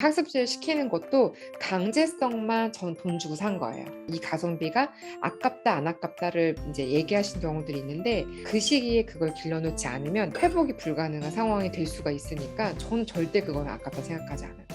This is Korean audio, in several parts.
학습지를 시키는 것도 강제성만 전 돈 주고 산 거예요. 이 가성비가 아깝다 안 아깝다를 이제 얘기하신 경우들이 있는데 그 시기에 그걸 길러놓지 않으면 회복이 불가능한 상황이 될 수가 있으니까 저는 절대 그건 아깝다 생각하지 않아요.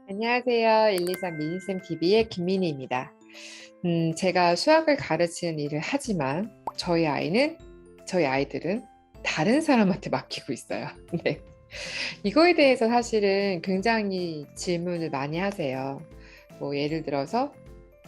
안녕하세요. 123 미니쌤 TV의 김민희입니다. 제가 수학을 가르치는 일을 하지만 저희 아이들은 다른 사람한테 맡기고 있어요. 네. 이거에 대해서 사실은 굉장히 질문을 많이 하세요. 뭐 예를 들어서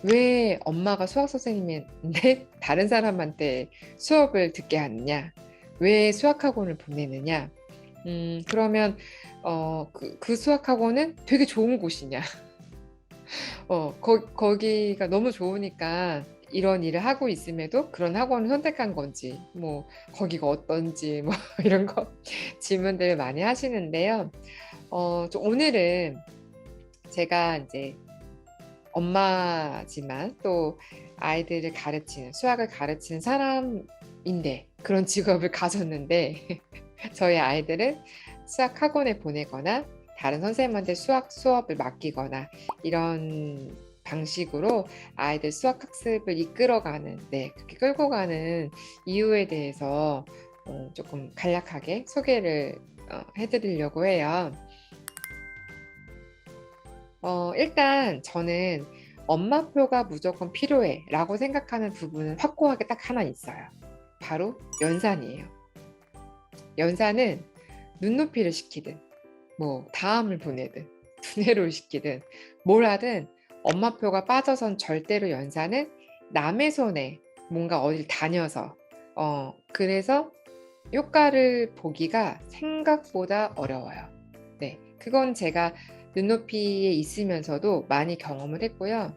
왜 엄마가 수학 선생님인데 다른 사람한테 수업을 듣게 하느냐? 왜 수학학원을 보내느냐? 그러면 그 수학학원은 되게 좋은 곳이냐? 거기가 너무 좋으니까 이런 일을 하고 있음에도 그런 학원을 선택한 건지, 뭐 거기가 어떤지, 뭐 이런 거 질문들을 많이 하시는데요. 오늘은 제가 이제 엄마지만 또 아이들을 가르치는, 수학을 가르치는 사람인데 그런 직업을 가졌는데 저희 아이들은 수학 학원에 보내거나 다른 선생님한테 수학 수업을 맡기거나 이런 방식으로 아이들 수학 학습을 이끌어가는, 그렇게 끌고 가는 이유에 대해서 조금 간략하게 소개를 해드리려고 해요. 일단 저는 엄마표가 무조건 필요해 라고 생각하는 부분은 확고하게 딱 하나 있어요. 바로 연산이에요. 연산은 눈높이를 시키든 뭐 다음을 보내든 두뇌를 시키든 뭘 하든 엄마표가 빠져선 절대로 연산은 남의 손에 뭔가 어딜 다녀서 그래서 효과를 보기가 생각보다 어려워요. 네, 그건 제가 눈높이에 있으면서도 많이 경험을 했고요.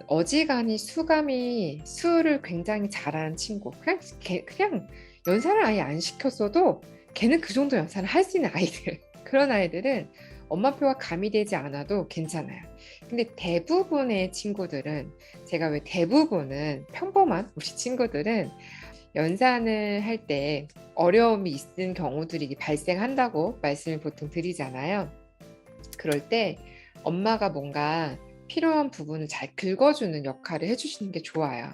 어지간히 수를 굉장히 잘하는 친구, 그냥 연산을 아예 안 시켰어도 걔는 그 정도 연산을 할 수 있는 아이들, 그런 아이들은 엄마표가 가미되지 않아도 괜찮아요. 근데 대부분의 친구들은, 제가 왜 대부분은 평범한 우리 친구들은 연산을 할 때 어려움이 있는 경우들이 발생한다고 말씀을 보통 드리잖아요. 그럴 때 엄마가 뭔가 필요한 부분을 잘 긁어주는 역할을 해주시는 게 좋아요.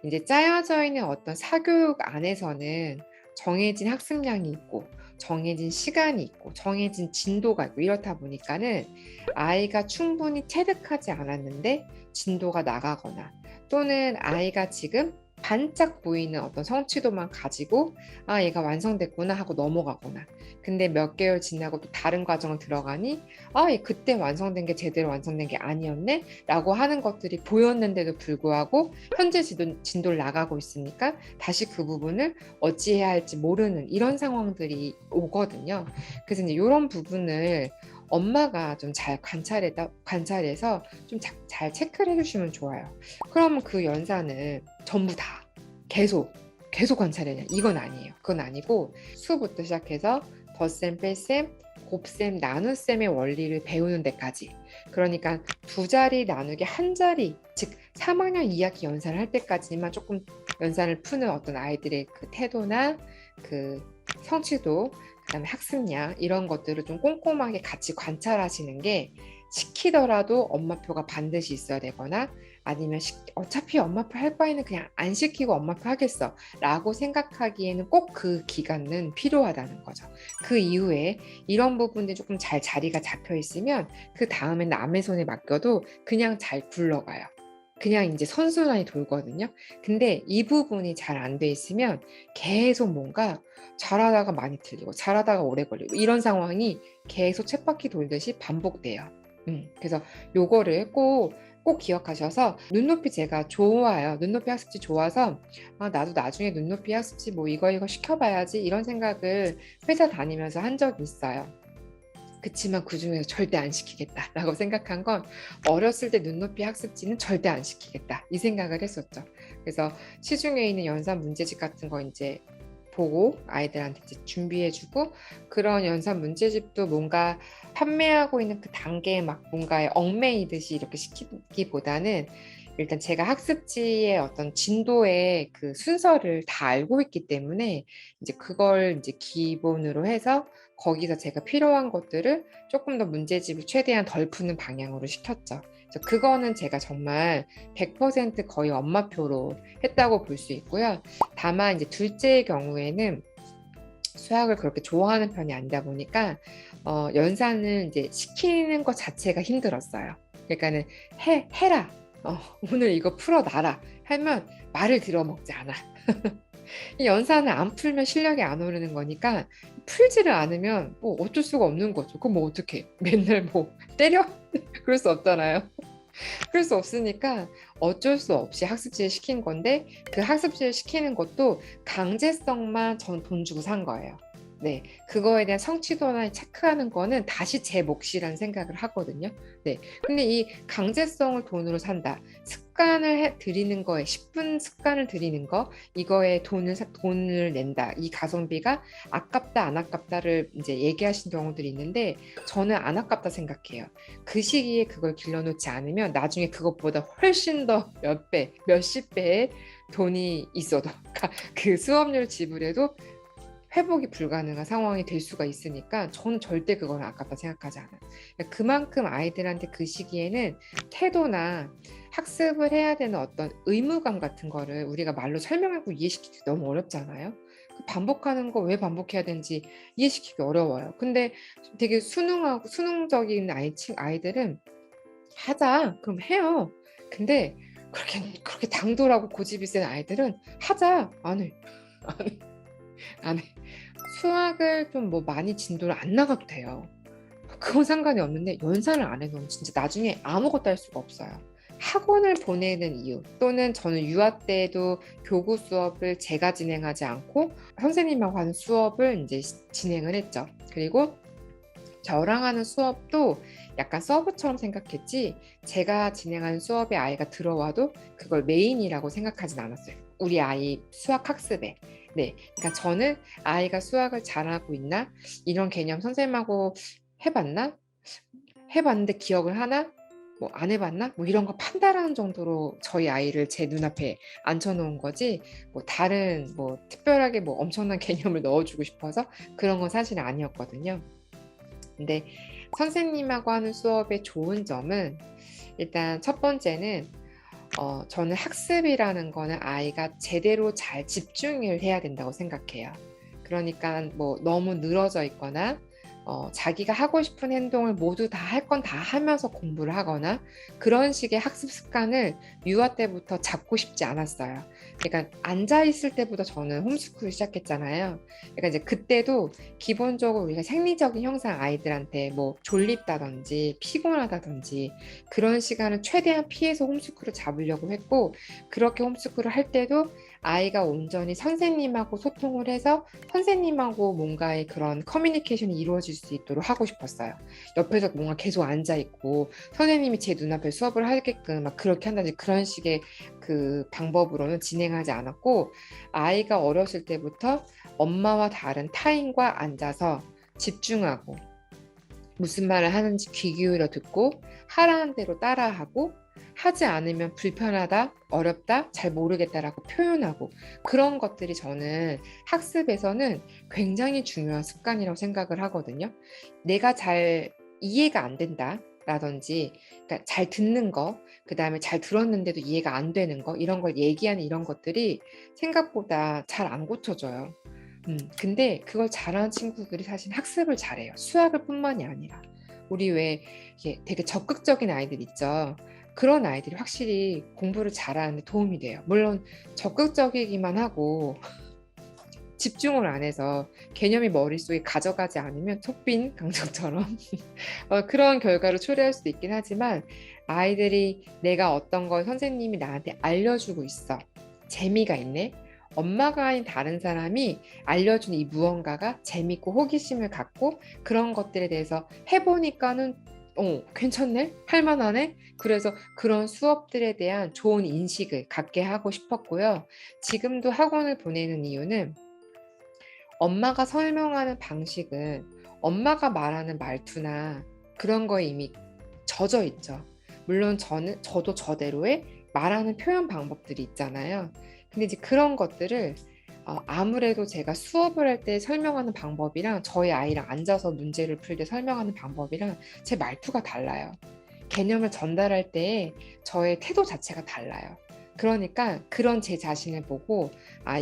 이제 짜여져 있는 어떤 사교육 안에서는 정해진 학습량이 있고 정해진 시간이 있고 정해진 진도가 있고 이렇다 보니까는 아이가 충분히 체득하지 않았는데 진도가 나가거나 또는 아이가 지금 반짝 보이는 어떤 성취도만 가지고 얘가 완성됐구나 하고 넘어가거나, 근데 몇 개월 지나고 또 다른 과정을 들어가니 얘 그때 완성된 게 제대로 완성된 게 아니었네 라고 하는 것들이 보였는데도 불구하고 현재 진도를 나가고 있으니까 다시 그 부분을 어찌해야 할지 모르는 이런 상황들이 오거든요. 그래서 이제 이런 부분을 엄마가 좀 잘 관찰해서 좀 잘 체크를 해주시면 좋아요. 그러면 그 연산을 전부 다 계속 관찰해야 이건 아니에요. 그건 아니고 수부터 시작해서 덧셈, 뺄셈, 곱셈, 나눗셈의 원리를 배우는 데까지. 그러니까 두 자리 나누기 한 자리, 즉 3학년 2학기 연산을 할 때까지만 조금 연산을 푸는 어떤 아이들의 그 태도나 그 성취도, 그다음에 학습량 이런 것들을 좀 꼼꼼하게 같이 관찰하시는 게, 시키더라도 엄마표가 반드시 있어야 되거나 아니면 어차피 엄마표 할 바에는 그냥 안 시키고 엄마표 하겠어 라고 생각하기에는 꼭 그 기간은 필요하다는 거죠. 그 이후에 이런 부분들이 조금 잘 자리가 잡혀 있으면 그 다음에 남의 손에 맡겨도 그냥 잘 굴러가요. 그냥 이제 선순환이 돌거든요. 근데 이 부분이 잘 안 돼 있으면 계속 뭔가 잘하다가 많이 틀리고 잘하다가 오래 걸리고 이런 상황이 계속 쳇바퀴 돌듯이 반복돼요. 그래서 요거를 꼭 기억하셔서, 눈높이 제가 좋아요. 눈높이 학습지 좋아서 나도 나중에 눈높이 학습지 뭐 이거 시켜봐야지 이런 생각을 회사 다니면서 한 적이 있어요. 그치만 그중에서 절대 안 시키겠다라고 생각한 건, 어렸을 때 눈높이 학습지는 절대 안 시키겠다 이 생각을 했었죠. 그래서 시중에 있는 연산 문제집 같은 거 이제 보고 아이들한테 이제 준비해주고, 그런 연산 문제집도 뭔가 판매하고 있는 그 단계에 막 뭔가에 얽매이듯이 이렇게 시키기보다는 일단 제가 학습지의 어떤 진도의 그 순서를 다 알고 있기 때문에 이제 그걸 이제 기본으로 해서 거기서 제가 필요한 것들을 조금 더 문제집을 최대한 덜 푸는 방향으로 시켰죠. 그래서 그거는 제가 정말 100% 거의 엄마표로 했다고 볼 수 있고요. 다만 이제 둘째의 경우에는 수학을 그렇게 좋아하는 편이 아니다 보니까 연산을 이제 시키는 것 자체가 힘들었어요. 그러니까는 해라. 오늘 이거 풀어놔라 하면 말을 들어먹지 않아. 이 연산을 안 풀면 실력이 안 오르는 거니까 풀지를 않으면 뭐 어쩔 수가 없는 거죠. 그럼 뭐 어떡해? 맨날 뭐 때려? 그럴 수 없잖아요. 그럴 수 없으니까 어쩔 수 없이 학습지를 시킨 건데 그 학습지를 시키는 것도 강제성만 전 돈 주고 산 거예요. 네, 그거에 대한 성취도나 체크하는 거는 다시 제 몫이라는 생각을 하거든요. 네, 근데 이 강제성을 돈으로 산다. 습관을 들이는 거에 10분 습관을 들이는 거 이거에 돈을 낸다. 이 가성비가 아깝다 안 아깝다를 이제 얘기하신 경우들이 있는데 저는 안 아깝다 생각해요. 그 시기에 그걸 길러놓지 않으면 나중에 그것보다 훨씬 더 몇 배, 몇십 배의 돈이 있어도 그 수업료 지불에도 회복이 불가능한 상황이 될 수가 있으니까 저는 절대 그건 아깝다 생각하지 않아요. 그만큼 아이들한테 그 시기에는 태도나 학습을 해야 되는 어떤 의무감 같은 거를 우리가 말로 설명하고 이해시키기 너무 어렵잖아요. 반복하는 거 왜 반복해야 되는지 이해시키기 어려워요. 근데 되게 수능적인 아이들은 하자 그럼 해요. 근데 그렇게 당돌하고 고집이 센 아이들은 하자 안 해. 안 해. 안 해. 수학을 좀 뭐 많이 진도를 안 나가도 돼요. 그건 상관이 없는데 연산을 안 해놓으면 진짜 나중에 아무것도 할 수가 없어요. 학원을 보내는 이유 또는 저는 유아 때도 교구 수업을 제가 진행하지 않고 선생님하고 하는 수업을 이제 진행을 했죠. 그리고 저랑 하는 수업도 약간 서브처럼 생각했지 제가 진행하는 수업에 아이가 들어와도 그걸 메인이라고 생각하진 않았어요. 우리 아이 수학 학습에. 네, 그러니까 저는 아이가 수학을 잘하고 있나 이런 개념 선생님하고 해봤나 해봤는데 기억을 하나 뭐 안 해봤나 뭐 이런 거 판단하는 정도로 저희 아이를 제 눈앞에 앉혀놓은 거지 뭐 다른 뭐 특별하게 뭐 엄청난 개념을 넣어주고 싶어서 그런 건 사실 아니었거든요. 근데 선생님하고 하는 수업의 좋은 점은 일단 첫 번째는 저는 학습이라는 거는 아이가 제대로 잘 집중을 해야 된다고 생각해요. 그러니까 뭐 너무 늘어져 있거나 자기가 하고 싶은 행동을 모두 다 할 건 다 하면서 공부를 하거나 그런 식의 학습 습관을 유아 때부터 잡고 싶지 않았어요. 그러니까 앉아 있을 때부터 저는 홈스쿨을 시작했잖아요. 그러니까 이제 그때도 기본적으로 우리가 생리적인 형상 아이들한테 뭐 졸립다든지 피곤하다든지 그런 시간을 최대한 피해서 홈스쿨을 잡으려고 했고 그렇게 홈스쿨을 할 때도 아이가 온전히 선생님하고 소통을 해서 선생님하고 뭔가의 그런 커뮤니케이션이 이루어질 수 있도록 하고 싶었어요. 옆에서 뭔가 계속 앉아 있고 선생님이 제 눈앞에 수업을 하게끔 막 그렇게 한다든지 그런 식의 그 방법으로는 진행하지 않았고 아이가 어렸을 때부터 엄마와 다른 타인과 앉아서 집중하고 무슨 말을 하는지 귀 기울여 듣고 하라는 대로 따라하고 하지 않으면 불편하다, 어렵다, 잘 모르겠다라고 표현하고 그런 것들이 저는 학습에서는 굉장히 중요한 습관이라고 생각을 하거든요. 내가 잘 이해가 안 된다. 라든지 그러니까 잘 듣는 거, 그 다음에 잘 들었는데도 이해가 안 되는 거 이런 걸 얘기하는 이런 것들이 생각보다 잘 안 고쳐져요. 근데 그걸 잘하는 친구들이 사실 학습을 잘해요. 수학을 뿐만이 아니라 우리 왜 이게 되게 적극적인 아이들 있죠. 그런 아이들이 확실히 공부를 잘하는 데 도움이 돼요. 물론 적극적이기만 하고 집중을 안 해서 개념이 머릿속에 가져가지 않으면 톡빈 강정처럼 그런 결과를 초래할 수도 있긴 하지만 아이들이 내가 어떤 걸 선생님이 나한테 알려주고 있어. 재미가 있네. 엄마가 아닌 다른 사람이 알려준 이 무언가가 재밌고 호기심을 갖고 그런 것들에 대해서 해보니까는 괜찮네? 할만하네? 그래서 그런 수업들에 대한 좋은 인식을 갖게 하고 싶었고요. 지금도 학원을 보내는 이유는 엄마가 설명하는 방식은 엄마가 말하는 말투나 그런 거에 이미 젖어 있죠. 물론 저도 저대로의 말하는 표현 방법들이 있잖아요. 근데 이제 그런 것들을 아무래도 제가 수업을 할 때 설명하는 방법이랑 저희 아이랑 앉아서 문제를 풀 때 설명하는 방법이랑 제 말투가 달라요. 개념을 전달할 때 저의 태도 자체가 달라요. 그러니까 그런 제 자신을 보고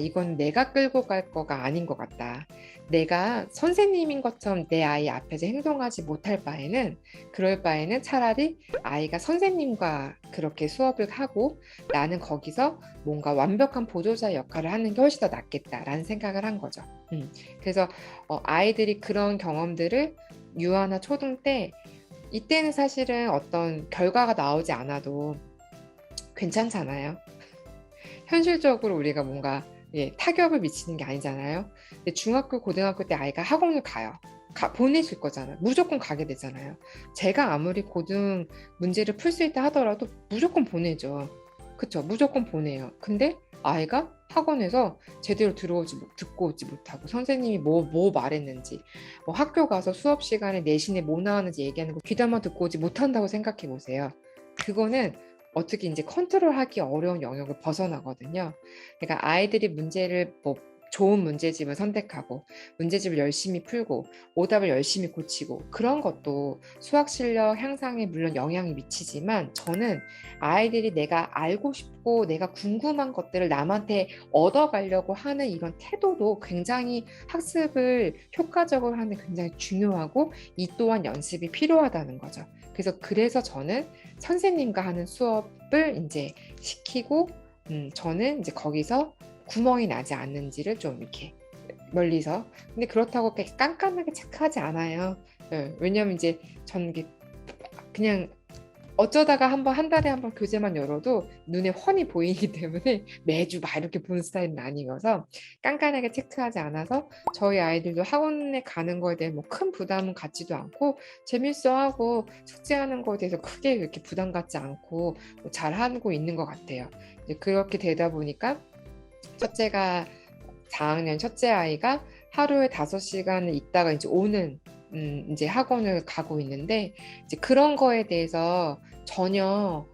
이건 내가 끌고 갈 거가 아닌 것 같다. 내가 선생님인 것처럼 내 아이 앞에서 행동하지 못할 바에는 그럴 바에는 차라리 아이가 선생님과 그렇게 수업을 하고 나는 거기서 뭔가 완벽한 보조자 역할을 하는 게 훨씬 더 낫겠다라는 생각을 한 거죠. 그래서 아이들이 그런 경험들을 유아나 초등 때 이때는 사실은 어떤 결과가 나오지 않아도 괜찮잖아요. 현실적으로 우리가 뭔가 타격을 미치는 게 아니잖아요. 근데 중학교, 고등학교 때 아이가 학원을 가요. 보내실 거잖아요. 무조건 가게 되잖아요. 제가 아무리 고등 문제를 풀 수 있다 하더라도 무조건 보내죠. 그쵸? 무조건 보내요. 근데 아이가 학원에서 제대로 듣고 오지 못하고 선생님이 뭐 말했는지 뭐 학교 가서 수업 시간에 내신에 뭐 나왔는지 얘기하는 거 귀담아 듣고 오지 못한다고 생각해 보세요. 그거는 어떻게 이제 컨트롤하기 어려운 영역을 벗어나거든요. 그러니까 아이들이 문제를 좋은 문제집을 선택하고 문제집을 열심히 풀고 오답을 열심히 고치고 그런 것도 수학 실력 향상에 물론 영향이 미치지만 저는 아이들이 내가 알고 싶고 내가 궁금한 것들을 남한테 얻어가려고 하는 이런 태도도 굉장히 학습을 효과적으로 하는 굉장히 중요하고 이 또한 연습이 필요하다는 거죠. 그래서 저는 선생님과 하는 수업을 이제 시키고 저는 이제 거기서 구멍이 나지 않는지를 좀 이렇게 멀리서 근데 그렇다고 깐깐하게 체크하지 않아요. 왜냐면 이제 저는 그냥 어쩌다가 한 달에 한 번 교재만 열어도 눈에 훤히 보이기 때문에 매주 막 이렇게 보는 스타일은 아니어서 깐깐하게 체크하지 않아서 저희 아이들도 학원에 가는 거에 대해 뭐 큰 부담은 갖지도 않고 재밌어하고 숙제하는 거에 대해서 크게 이렇게 부담 갖지 않고 뭐 잘하고 있는 것 같아요. 이제 그렇게 되다 보니까 첫째가 4학년 첫째 아이가 하루에 5시간을 있다가 이제 오는 이제 학원을 가고 있는데 이제 그런 거에 대해서 전혀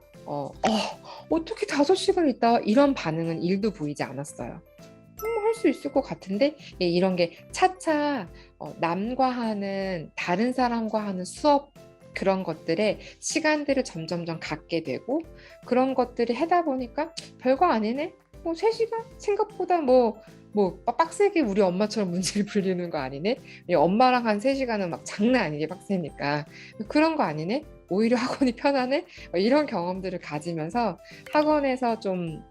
어떻게 5시간 있다 이런 반응은 1도 보이지 않았어요. 할 수 있을 것 같은데 이런 게 차차 남과 하는 다른 사람과 하는 수업 그런 것들에 시간들을 점점점 갖게 되고 그런 것들을 하다 보니까 별거 아니네. 뭐 3시간 생각보다 뭐 빡세게 우리 엄마처럼 문제를 풀리는 거 아니네. 엄마랑 한 3시간은 막 장난 아니게 빡세니까 그런 거 아니네. 오히려 학원이 편하네. 이런 경험들을 가지면서 학원에서 좀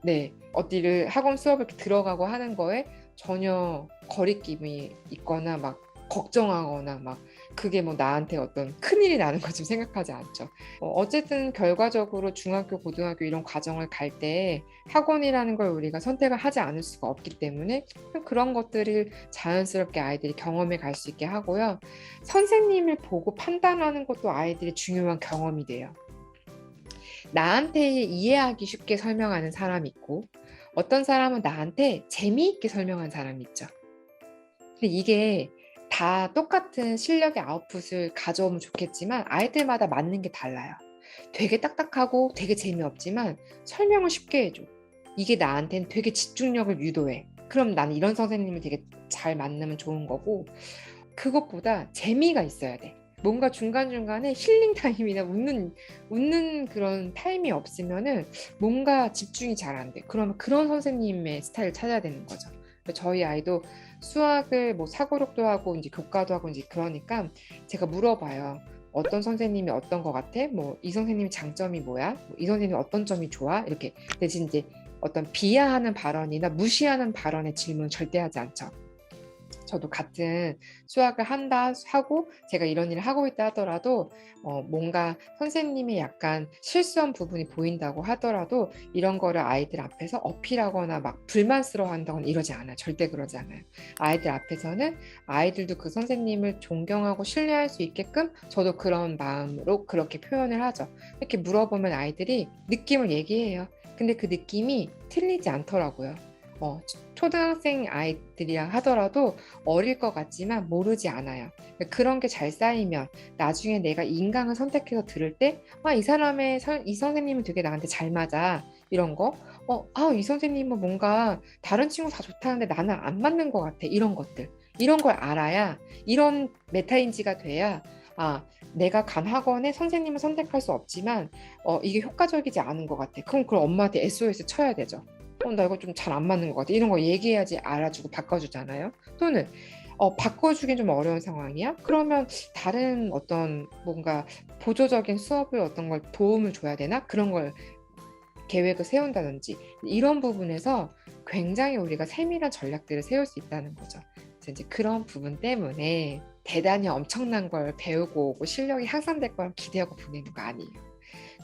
어디를 학원 수업을 들어가고 하는 거에 전혀 거리낌이 있거나 막 걱정하거나 막 그게 뭐 나한테 어떤 큰일이 나는 것좀 생각하지 않죠. 어쨌든 결과적으로 중학교, 고등학교 이런 과정을 갈 때 학원이라는 걸 우리가 선택을 하지 않을 수가 없기 때문에 그런 것들을 자연스럽게 아이들이 경험해 갈 수 있게 하고요. 선생님을 보고 판단하는 것도 아이들이 중요한 경험이 돼요. 나한테 이해하기 쉽게 설명하는 사람이 있고 어떤 사람은 나한테 재미있게 설명하는 사람이 있죠. 근데 이게 다 똑같은 실력의 아웃풋을 가져오면 좋겠지만 아이들마다 맞는 게 달라요. 되게 딱딱하고 되게 재미없지만 설명을 쉽게 해줘. 이게 나한테는 되게 집중력을 유도해. 그럼 나는 이런 선생님을 되게 잘 만나면 좋은 거고 그것보다 재미가 있어야 돼. 뭔가 중간중간에 힐링 타임이나 웃는 그런 타임이 없으면은 뭔가 집중이 잘 안 돼. 그러면 그런 선생님의 스타일을 찾아야 되는 거죠. 저희 아이도 수학을 뭐 사고력도 하고 이제 교과도 하고 이제 그러니까 제가 물어봐요. 어떤 선생님이 어떤 거 같아? 뭐 이 선생님의 장점이 뭐야? 이 선생님 어떤 점이 좋아? 이렇게 대신 이제 어떤 비하하는 발언이나 무시하는 발언의 질문 절대 하지 않죠. 저도 같은 수학을 하고 제가 이런 일을 하고 있다 하더라도 뭔가 선생님이 약간 실수한 부분이 보인다고 하더라도 이런 거를 아이들 앞에서 어필하거나 막 불만스러워 한다거나 이러지 않아요. 절대 그러지 않아요. 아이들 앞에서는 아이들도 그 선생님을 존경하고 신뢰할 수 있게끔 저도 그런 마음으로 그렇게 표현을 하죠. 이렇게 물어보면 아이들이 느낌을 얘기해요. 근데 그 느낌이 틀리지 않더라고요. 초등학생 아이들이라 하더라도 어릴 것 같지만 모르지 않아요. 그런 게 잘 쌓이면 나중에 내가 인강을 선택해서 들을 때 이 선생님은 되게 나한테 잘 맞아. 이런 거. 이 선생님은 뭔가 다른 친구 다 좋다는데 나는 안 맞는 것 같아. 이런 것들. 이런 걸 알아야, 이런 메타인지가 돼야, 아, 내가 간 학원에 선생님을 선택할 수 없지만, 이게 효과적이지 않은 것 같아. 그럼 엄마한테 SOS 쳐야 되죠. 나 이거 좀 잘 안 맞는 것 같아. 이런 거 얘기해야지 알아주고 바꿔주잖아요. 또는, 바꿔주긴 좀 어려운 상황이야? 그러면 다른 어떤 뭔가 보조적인 수업을 어떤 걸 도움을 줘야 되나? 그런 걸 계획을 세운다든지 이런 부분에서 굉장히 우리가 세밀한 전략들을 세울 수 있다는 거죠. 그래서 이제 그런 부분 때문에 대단히 엄청난 걸 배우고 오고 실력이 향상될 거랑 기대하고 보내는 거 아니에요.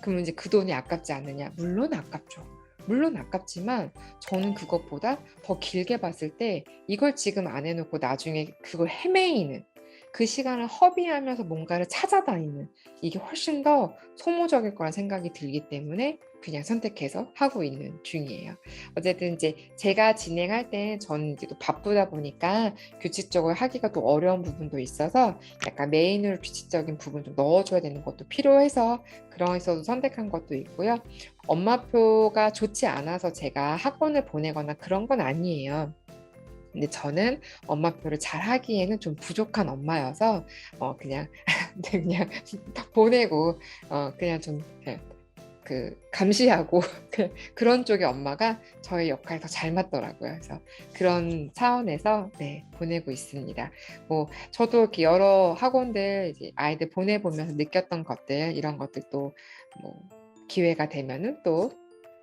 그러면 이제 그 돈이 아깝지 않느냐? 물론 아깝죠. 물론 아깝지만 저는 그것보다 더 길게 봤을 때 이걸 지금 안 해놓고 나중에 그걸 헤매이는 그 시간을 허비하면서 뭔가를 찾아다니는 이게 훨씬 더 소모적일 거란 생각이 들기 때문에 그냥 선택해서 하고 있는 중이에요. 어쨌든 이제 제가 진행할 때 저는 이제 또 바쁘다 보니까 규칙적으로 하기가 또 어려운 부분도 있어서 약간 메인으로 규칙적인 부분 좀 넣어줘야 되는 것도 필요해서 그런 에서도 선택한 것도 있고요. 엄마표가 좋지 않아서 제가 학원을 보내거나 그런 건 아니에요. 근데 저는 엄마표를 잘 하기에는 좀 부족한 엄마여서 그냥 그냥 보내고 그냥 좀 그 감시하고 그런 쪽의 엄마가 저의 역할이 더 잘 맞더라고요. 그래서 그런 차원에서 네, 보내고 있습니다. 뭐 저도 이렇게 여러 학원들 이제 아이들 보내보면서 느꼈던 것들 이런 것들도 뭐 기회가 되면은 또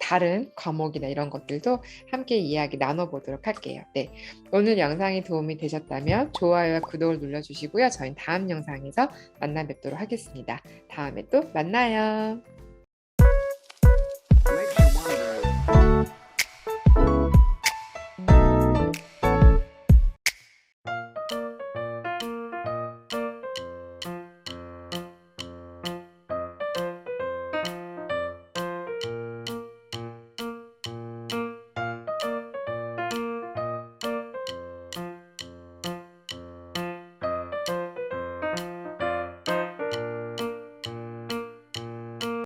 다른 과목이나 이런 것들도 함께 이야기 나눠보도록 할게요. 네, 오늘 영상이 도움이 되셨다면 좋아요와 구독을 눌러주시고요. 저희는 다음 영상에서 만나 뵙도록 하겠습니다. 다음에 또 만나요.